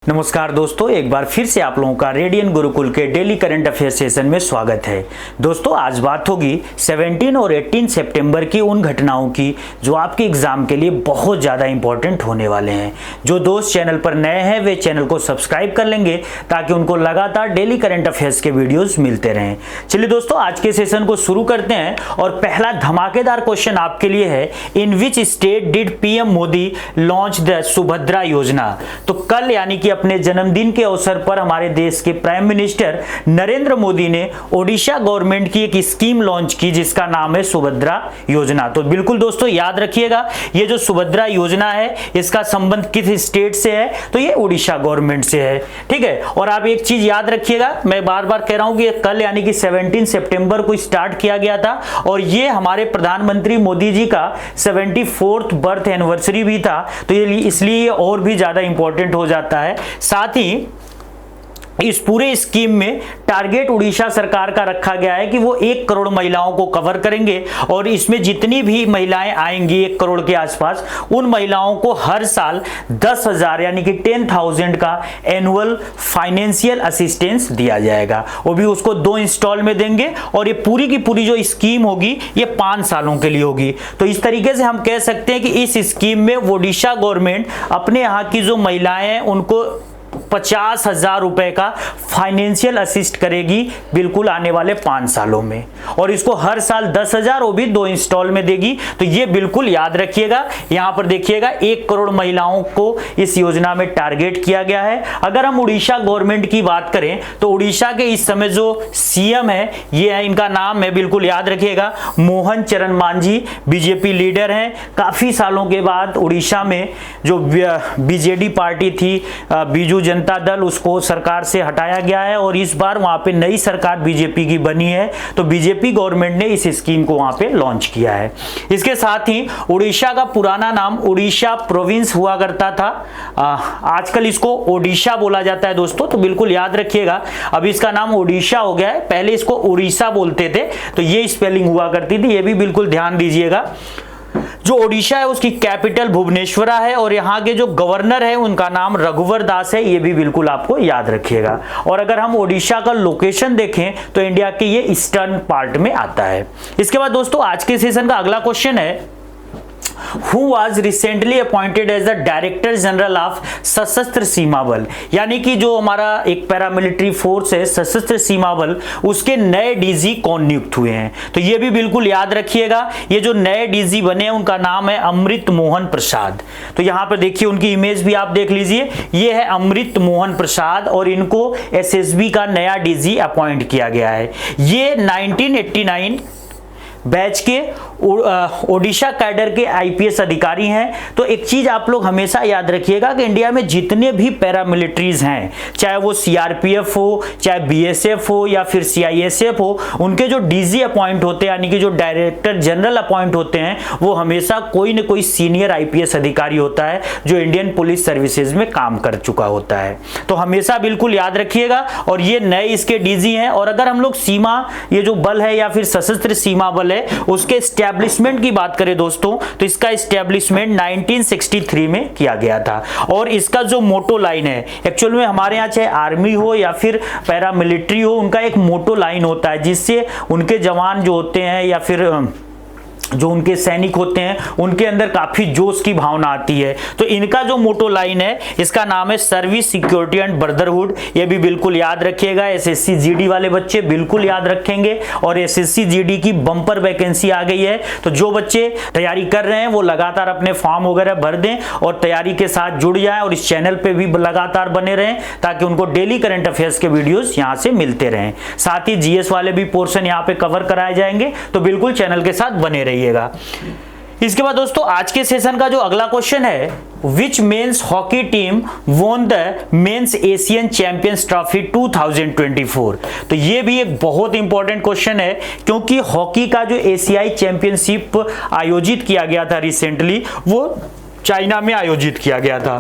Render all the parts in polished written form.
नमस्कार दोस्तों, एक बार फिर से आप लोगों का रेडियन गुरुकुल के डेली करंट अफेयर सेशन में स्वागत है। दोस्तों आज बात होगी 17 और 18 सितंबर की उन घटनाओं की जो आपके एग्जाम के लिए बहुत ज़्यादा इंपॉर्टेंट होने वाले हैं। जो दोस्त चैनल पर नए हैं वे चैनल को सब्सक्राइब कर लेंगे ताकि उनको लगातार डेली करंट अफेयर्स के वीडियोज मिलते रहें। चलिए दोस्तों आज के सेशन को शुरू करते हैं और पहला धमाकेदार क्वेश्चन आपके लिए है, in which state did PM Modi launch the Subhadra योजना। तो कल यानी कि अपने जन्मदिन के अवसर पर हमारे देश के प्राइम मिनिस्टर नरेंद्र मोदी ने ओडिशा गवर्नमेंट की एक स्कीम लॉन्च की जिसका नाम है सुभद्रा योजना। तो बिल्कुल दोस्तों याद रखिएगा, ये जो सुभद्रा योजना है इसका संबंध किस स्टेट से है, तो ये ओडिशा गवर्नमेंट से है। ठीक है, और आप एक चीज याद रखिएगा, मैं बार बार कह रहा हूं कि कल यानी कि 17 सितंबर को स्टार्ट किया गया था और ये हमारे प्रधानमंत्री मोदी जी का 74th बर्थ एनिवर्सरी भी था, तो ये इसलिए और भी ज्यादा इंपॉर्टेंट हो जाता है। साथ ही इस पूरे स्कीम में टारगेट उड़ीसा सरकार का रखा गया है कि वो 1 करोड़ महिलाओं को कवर करेंगे और इसमें जितनी भी महिलाएं आएंगी 1 करोड़ के आसपास, उन महिलाओं को हर साल 10,000 यानी कि 10,000 का एनुअल फाइनेंशियल असिस्टेंस दिया जाएगा। वो भी उसको 2 इंस्टॉल में देंगे और ये पूरी की पूरी जो स्कीम होगी ये 5 सालों के लिए होगी। तो इस तरीके से हम कह सकते हैं कि इस स्कीम में ओडिशा गवर्नमेंट अपने यहाँ की जो महिलाएं हैं उनको 50,000 रुपए का फाइनेंशियल असिस्ट करेगी बिल्कुल आने वाले 5 सालों में, और इसको हर साल 10,000 वो भी 2 इंस्टॉल में देगी। तो ये बिल्कुल याद रखिएगा। यहां पर देखिएगा 1 करोड़ महिलाओं को इस योजना में टारगेट किया गया है। अगर हम उड़ीसा गवर्नमेंट की बात करें तो उड़ीसा के इस समय जो सीएम है ये है, इनका नाम है, बिल्कुल याद रखिएगा, मोहन चरण मांझी, बीजेपी लीडर हैं। काफी सालों के बाद उड़ीसा में जो बीजेडी पार्टी थी, बीजू जनता दल, उसको सरकार से हटाया गया है और इस बार वहां पे नई सरकार बीजेपी की बनी है। तो बीजेपी गवर्नमेंट ने इस स्कीम को वहां पे लॉन्च किया है। इसके साथ ही उड़ीसा का पुराना नाम उड़ीसा प्रोविंस हुआ करता था, आजकल इसको ओडिशा बोला जाता है दोस्तों, तो बिल्कुल याद रखिएगा। अब इसका नाम ओडिशा हो गया है, पहले इसको उड़ीसा बोलते थे, तो ये स्पेलिंग हुआ करती थी, ये भी बिल्कुल ध्यान दीजिएगा। जो ओडिशा है उसकी कैपिटल भुवनेश्वरा है और यहाँ के जो गवर्नर है उनका नाम रघुवर दास है, ये भी बिल्कुल आपको याद रखिएगा। और अगर हम ओडिशा का लोकेशन देखें तो इंडिया के ये ईस्टर्न पार्ट में आता है। इसके बाद दोस्तों आज के सेशन का अगला क्वेश्चन है, Who was recently appointed as the Director General of सशस्त्र सीमा बल, यानी कि जो हमारा एक पैरामिलिट्री फोर्स है सशस्त्र सीमा बल, उसके नए डीजी कौन नियुक्त हुए हैं। तो ये भी बिल्कुल याद रखिएगा। ये जो नए डीजी बने हैं उनका नाम है अमृत मोहन प्रसाद। तो यहाँ पर देखिए उनकी इमेज भी आप देख लीजिए, ये है अमृत मोहन प्रसाद और इनको एसएसबी का नया डीजी अपॉइंट किया गया है। ये 1989 बैच के ओडिशा कैडर के आईपीएस अधिकारी हैं। तो एक चीज आप लोग हमेशा याद रखिएगा कि इंडिया में जितने भी पैरामिलिट्रीज हैं, चाहे वो सीआरपीएफ हो, चाहे बीएसएफ हो या फिर सीआईएसएफ हो, उनके जो डीजी अपॉइंट होते हैं यानी कि जो डायरेक्टर जनरल अपॉइंट होते हैं वो हमेशा कोई न कोई सीनियर आईपीएस अधिकारी होता है जो इंडियन पुलिस सर्विसेज में काम कर चुका होता है। तो हमेशा बिल्कुल याद रखिएगा। और ये नए इसके डीजी हैं। और अगर हम लोग सीमा, ये जो बल है या फिर सशस्त्र सीमा बल है, उसके एस्टैब्लिशमेंट की बात करें दोस्तों तो इसका एस्टैब्लिशमेंट 1963 में किया गया था। और इसका जो मोटो लाइन है, एक्चुअल में हमारे यहाँ चाहे आर्मी हो या फिर पैरामिलिट्री हो, उनका एक मोटो लाइन होता है जिससे उनके जवान जो होते हैं या फिर जो उनके सैनिक होते हैं उनके अंदर काफी जोश की भावना आती है। तो इनका जो मोटो लाइन है इसका नाम है सर्विस, सिक्योरिटी एंड ब्रदरहुड। ये भी बिल्कुल याद रखिएगा। एसएससी जीडी वाले बच्चे बिल्कुल याद रखेंगे। और एसएससी जीडी की बम्पर वैकेंसी आ गई है, तो जो बच्चे तैयारी कर रहे हैं वो लगातार अपने फॉर्म वगैरह भर दें और तैयारी के साथ जुड़ जाएं और इस चैनल पे भी लगातार बने रहें ताकि उनको डेली करंट अफेयर्स के वीडियोस यहाँ से मिलते रहें। साथ ही जीएस वाले भी पोर्शन यहाँ पे कवर कराए जाएंगे, तो बिल्कुल चैनल के साथ बने रहिए। इसके बाद दोस्तों आज के सेशन का जो अगला क्वेश्चन है, which men's hockey team won the men's Asian champions trophy 2024। तो ये भी एक बहुत इंपॉर्टेंट क्वेश्चन है क्योंकि हॉकी का जो एशियाई चैंपियनशिप आयोजित किया गया था रिसेंटली, वो चाइना में आयोजित किया गया था।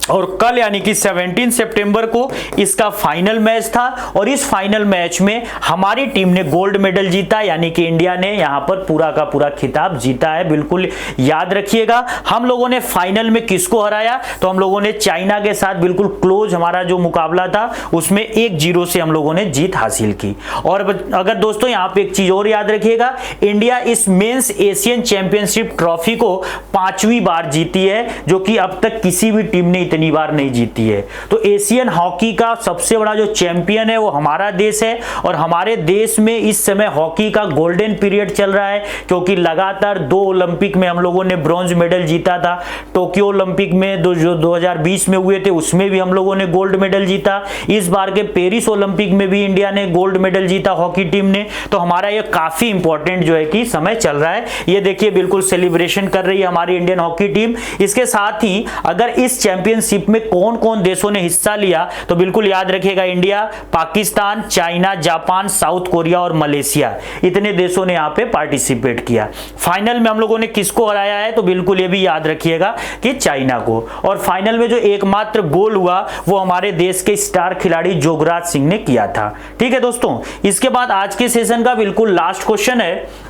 और कल यानी कि 17 सितंबर को इसका फाइनल मैच था और इस फाइनल मैच में हमारी टीम ने गोल्ड मेडल जीता, यानी कि इंडिया ने यहां पर पूरा का पूरा खिताब जीता है। बिल्कुल याद रखिएगा, हम लोगों ने फाइनल में किसको हराया, तो हम लोगों ने चाइना के साथ बिल्कुल क्लोज हमारा जो मुकाबला था उसमें 1-0 से हम लोगों ने जीत हासिल की। और अगर दोस्तों यहां पे एक चीज और याद रखिएगा, इंडिया इस मेंस एशियन चैंपियनशिप ट्रॉफी को 5वीं बार जीती है, जो कि अब तक किसी भी टीम ने इतनी बार नहीं जीती है। तो एशियन हॉकी का सबसे बड़ा जो चैंपियन है वो हमारा देश है और हमारे देश में इस समय हॉकी का गोल्डन पीरियड चल रहा है, क्योंकि लगातार 2 ओलंपिक में हम लोगों ने ब्रॉन्ज मेडल जीता था। टोक्यो ओलंपिक में जो 2020 में हुए थे उसमें भी हम लोगों ने गोल्ड मेडल जीता। इस बार के पेरिस ओलंपिक में भी इंडिया ने गोल्ड मेडल जीता हॉकी टीम ने। तो हमारा ये काफी इंपॉर्टेंट जो है कि समय चल रहा है। ये देखिए बिल्कुल सेलिब्रेशन कर रही है हमारी इंडियन हॉकी टीम। इसके साथ ही अगर इस चैंपियनशिप में कौन कौन देशों ने हिस्सा लिया तो बिल्कुल याद रखिएगा, India, Pakistan, China, Japan, south Korea और मलेशिया, इतने देशों ने यहां पे पार्टिसिपेट किया। फाइनल में हम लोगों ने किसको हराया है, तो बिल्कुल ये भी याद रखिएगा कि चाइना को। और फाइनल में जो एकमात्र गोल हुआ वो हमारे देश के स्टार खिलाड़ी जोगराज सिंह ने किया था। ठीक है दोस्तों, इसके बाद आज के सेशन का बिल्कुल लास्ट क्वेश्चन है,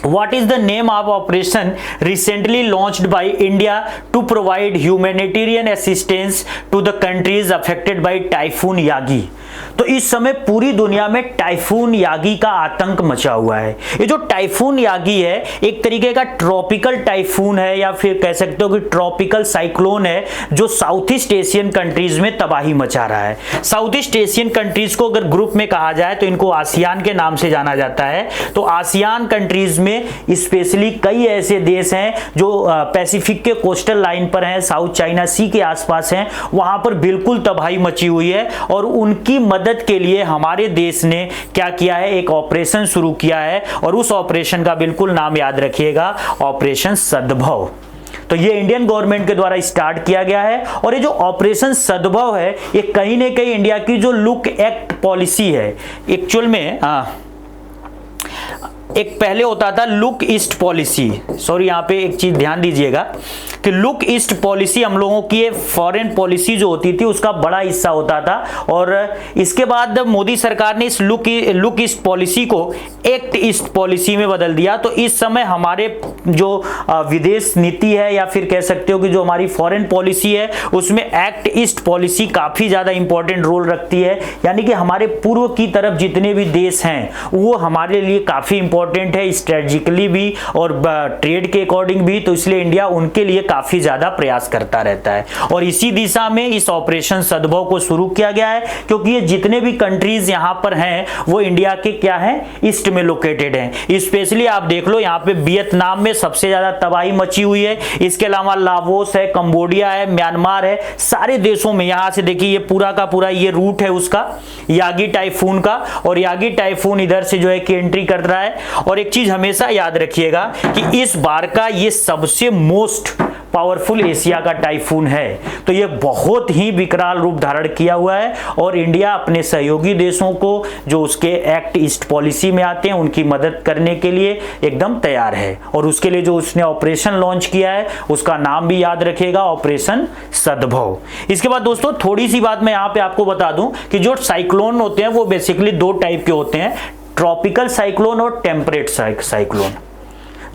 What is the name of operation recently launched by India to provide humanitarian assistance to the countries affected by Typhoon Yagi? तो इस समय पूरी दुनिया में टाइफून यागी का आतंक मचा हुआ है। ये जो टाइफून यागी है एक तरीके का ट्रॉपिकल टाइफून है, या फिर कह सकते हो कि ट्रॉपिकल साइक्लोन है, जो साउथ ईस्ट एशियन कंट्रीज में तबाही मचा रहा है। साउथ ईस्ट एशियन कंट्रीज को अगर ग्रुप में कहा जाए तो इनको आसियान के नाम से जाना जाता है। तो आसियान कंट्रीज में स्पेशली कई ऐसे देश हैं जो पैसिफिक के कोस्टल लाइन पर हैं, साउथ चाइना सी के आसपास हैं, वहां पर बिल्कुल तबाही मची हुई है। और उनकी मदद के लिए हमारे देश ने क्या किया है, एक ऑपरेशन शुरू किया है और उस ऑपरेशन का बिल्कुल नाम याद रखिएगा, ऑपरेशन सद्भव। तो ये इंडियन गवर्नमेंट के द्वारा स्टार्ट किया गया है। और ये जो ऑपरेशन सद्भव है ये कहीं ना कहीं इंडिया की जो लुक एक्ट पॉलिसी है, एक्चुअल में एक पहले होता था लुक ईस्ट पॉलिसी, सॉरी यहाँ पे एक चीज ध्यान दीजिएगा कि लुक ईस्ट पॉलिसी हम लोगों की फॉरेन पॉलिसी जो होती थी उसका बड़ा हिस्सा होता था। और इसके बाद मोदी सरकार ने इस लुक ईस्ट पॉलिसी को एक्ट ईस्ट पॉलिसी में बदल दिया। तो इस समय हमारे जो विदेश नीति है, या फिर कह सकते हो कि जो हमारी फॉरेन पॉलिसी है, उसमें एक्ट ईस्ट पॉलिसी काफी ज्यादा इंपॉर्टेंट रोल रखती है। यानी कि हमारे पूर्व की तरफ जितने भी देश हैं वो हमारे लिए काफी इंपॉर्टेंट है, स्ट्रेटेजिकली भी और ट्रेड के अकॉर्डिंग भी। तो इसलिए इंडिया उनके लिए काफी ज्यादा प्रयास करता रहता है। और इसी दिशा में इस ऑपरेशन सद्भव को शुरू किया गया है, क्योंकि ये जितने भी कंट्रीज यहां पर हैं वो इंडिया के क्या है, ईस्ट में लोकेटेड हैं। स्पेशली आप देख लो यहाँ पे वियतनाम में सबसे ज्यादा तबाही मची हुई है। इसके अलावा लाओस है, कंबोडिया है, म्यांमार है, सारे देशों में यहां से देखिए ये पूरा का पूरा ये रूट है उसका, यागी टाइफून का। और यागी टाइफून इधर से जो है कि एंट्री कर रहा है। और एक चीज हमेशा याद रखिएगा कि इस बार का ये सबसे मोस्ट पावरफुल एशिया का टाइफून है। तो ये बहुत ही विकराल रूप धारण किया हुआ है और इंडिया अपने सहयोगी देशों को जो उसके एक्ट ईस्ट पॉलिसी में आते हैं उनकी मदद करने के लिए एकदम तैयार है। और उसके लिए जो उसने ऑपरेशन लॉन्च किया है उसका नाम भी याद रखिएगा, ऑपरेशन सद्भव। इसके बाद दोस्तों थोड़ी सी बात मैं यहाँ पे आपको बता दूं कि जो साइक्लोन होते हैं वो बेसिकली 2 टाइप के होते हैं, ट्रॉपिकल साइक्लोन और टेम्परेट साइक्लोन।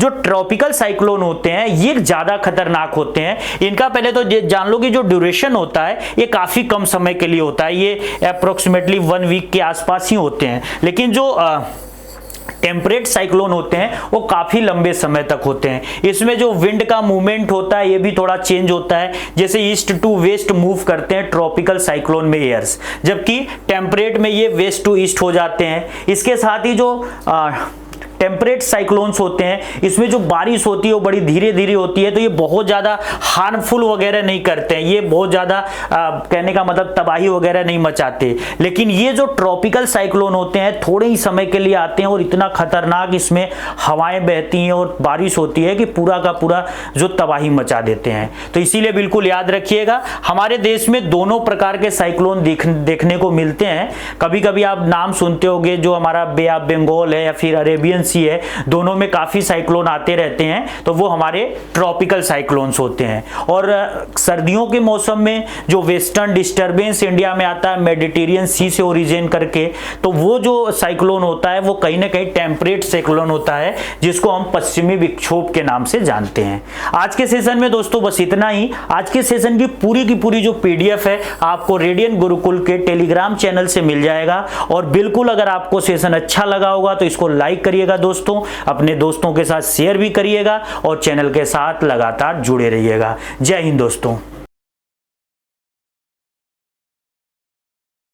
जो ट्रॉपिकल साइक्लोन होते हैं ये ज्यादा खतरनाक होते हैं। इनका पहले तो जान लो कि जो ड्यूरेशन होता है ये काफी कम समय के लिए होता है, ये अप्रोक्सीमेटली 1 वीक के आसपास ही होते हैं। लेकिन जो टेम्परेट साइक्लोन होते हैं वो काफी लंबे समय तक होते हैं। इसमें जो विंड का मूवमेंट होता है ये भी थोड़ा चेंज होता है, जैसे ईस्ट टू वेस्ट मूव करते हैं ट्रॉपिकल साइक्लोन में एयर्स, जबकि टेम्परेट में ये वेस्ट टू ईस्ट हो जाते हैं। इसके साथ ही जो टेम्परेट साइक्लोन्स होते हैं इसमें जो बारिश होती है वो बड़ी धीरे धीरे होती है, तो ये बहुत ज़्यादा हार्मफुल वगैरह नहीं करते हैं, ये बहुत ज़्यादा कहने का मतलब तबाही वगैरह नहीं मचाते। लेकिन ये जो ट्रॉपिकल साइक्लोन होते हैं थोड़े ही समय के लिए आते हैं और इतना खतरनाक इसमें हवाएं बहती हैं और बारिश होती है कि पूरा का पूरा जो तबाही मचा देते हैं। तो इसीलिए बिल्कुल याद रखिएगा हमारे देश में दोनों प्रकार के साइक्लोन देखने को मिलते हैं। कभी कभी आप नाम सुनते होंगे जो हमारा बे ऑफ बंगाल है या फिर अरेबियन सी है, दोनों में काफ़ी साइक्लोन आते रहते हैं, तो वो हमारे ट्रॉपिकल साइक्लोन्स होते हैं। और सर्दियों के मौसम में जो वेस्टर्न डिस्टर्बेंस इंडिया में आता है मेडिटेरियन सी से ओरिजिन करके, तो वो जो साइक्लोन होता है वो कहीं ना कहीं टेम्परेट साइक्लोन होता है, जिसको हम पश्चिमी विक्षोभ के नाम से जानते हैं। आज के सेशन में दोस्तों बस इतना ही। आज के सेशन की पूरी जो पीडीएफ है आपको रेडियन गुरुकुल के टेलीग्राम चैनल से मिल जाएगा। और बिल्कुल अगर आपको सेशन अच्छा लगा होगा तो इसको लाइक करिएगा दोस्तों, अपने दोस्तों के साथ शेयर भी करिएगा और चैनल के साथ लगातार जुड़े रहिएगा। जय हिंद दोस्तों।